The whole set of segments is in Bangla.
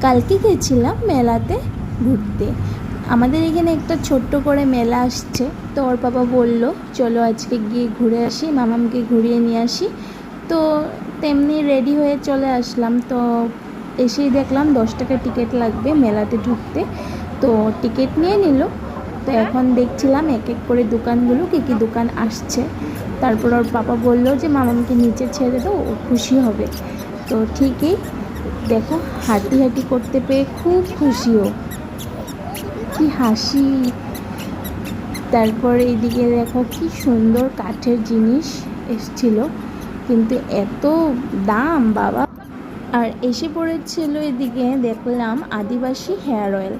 কালকে গেছিলাম মেলাতে ঘুরতে। আমাদের এখানে একটা ছোট্ট করে মেলা আসছে, তো ওর বাবা বলল চলো আজকে গিয়ে ঘুরে আসি, মামামকে ঘুরিয়ে নিয়ে আসি। তো তেমনি রেডি হয়ে চলে আসলাম। তো এসেই দেখলাম 10 টাকা টিকিট লাগবে মেলাতে ঢুকতে। তো টিকিট নিয়ে নিল। তো এখন দেখছিলাম এক এক করে দোকানগুলো, কী কী দোকান আসছে। তারপর ওর পাপা বললো যে মামামকে নিচে ছেড়ে দাও, ও খুশি হবে। তো ঠিকই দেখো, হাঁটি হাঁটি করতে পেয়ে খুব খুশিও, কি হাসি। তারপর এইদিকে দেখো কি সুন্দর কাঠের জিনিস এসছিল, কিন্তু এত দাম বাবা। আর এসে পড়েছিল এদিকে দেখলাম আদিবাসী হেয়ার অয়েল।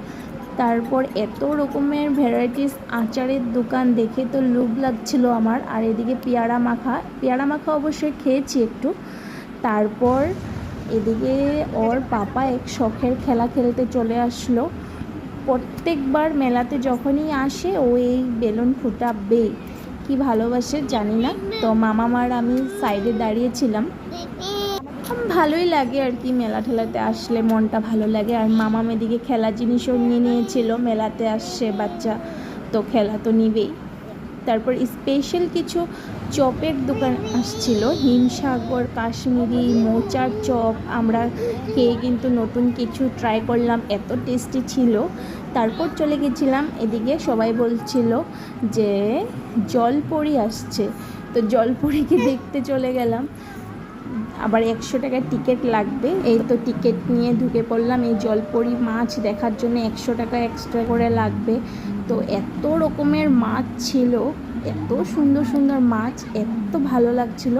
তারপর এত রকমের ভ্যারাইটিস আচারের দোকান দেখে তো লোভ লাগছিল আমার। আর এদিকে পেয়ারা মাখা অবশ্যই খেয়েছি একটু। তারপর এদিকে ওর পাপা এক শখের খেলা খেলতে চলে আসলো। প্রত্যেকবার মেলাতে যখনই আসে ও এই বেলুন ফুটাবে, কি ভালোবাসে জানি না। তো মামাম আর আমি সাইডে দাঁড়িয়েছিলাম। ভালোই লাগে আর কি, মেলা ঠেলাতে আসলে মনটা ভালো লাগে। আর মামাম এদিকে খেলা জিনিসও নিয়ে নিয়েছিল, মেলাতে আসছে বাচ্চা তো খেলা তো নিবেই। তারপর স্পেশাল কিছু চপের দোকান আসছিল, হিমসাগর, কাশ্মীরি, মোচার চপ। আমরা খেয়ে কিন্তু নতুন কিছু ট্রাই করলাম, এত টেস্টি ছিল। তারপর চলে গেছিলাম এদিকে, সবাই বলছিল যে জলপরি আসছে, তো জলপরিকে দেখতে চলে গেলাম। আবার 100 টাকা টিকিট লাগবে। এই তো টিকিট নিয়ে ঢুকে পড়লাম। এই জলপরি মাছ দেখার জন্য 100 টাকা এক্সট্রা করে লাগবে। তো এত রকমের মাছ ছিল, এত সুন্দর সুন্দর মাছ, এত ভালো লাগছিল,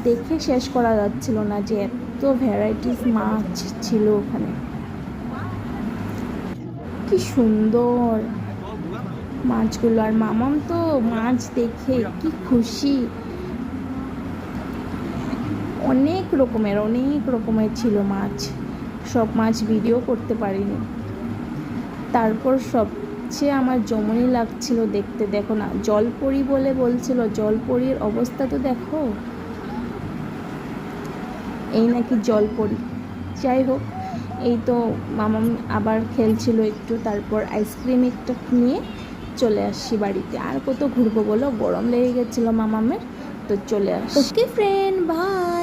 দেখে শেষ করা যাচ্ছিল না যে এত ভ্যারাইটিস মাছ ছিল ওখানে। কি সুন্দর মাছগুলো। আর মামাম তো মাছ দেখে কি খুশি। অনেক রকমের ছিল মাছ, সব মাছ ভিডিও করতে পারিনি। তারপর সবচেয়ে আমার জমনি লাগছিল দেখতে, দেখো না, জলপরি বলে বলছিল, জলপরির অবস্থা তো দেখো, এই নাকি জলপরি। যাই হোক, এই তো মামাম আবার খেলছিল একটু। তারপর আইসক্রিম একটা নিয়ে চলে আসছি বাড়িতে। আর কত ঘুরবো বলো, গরম লেগে গেছিলো মামামের। তো চলে আসছি। ওকে ফ্রেন্ড, বাই।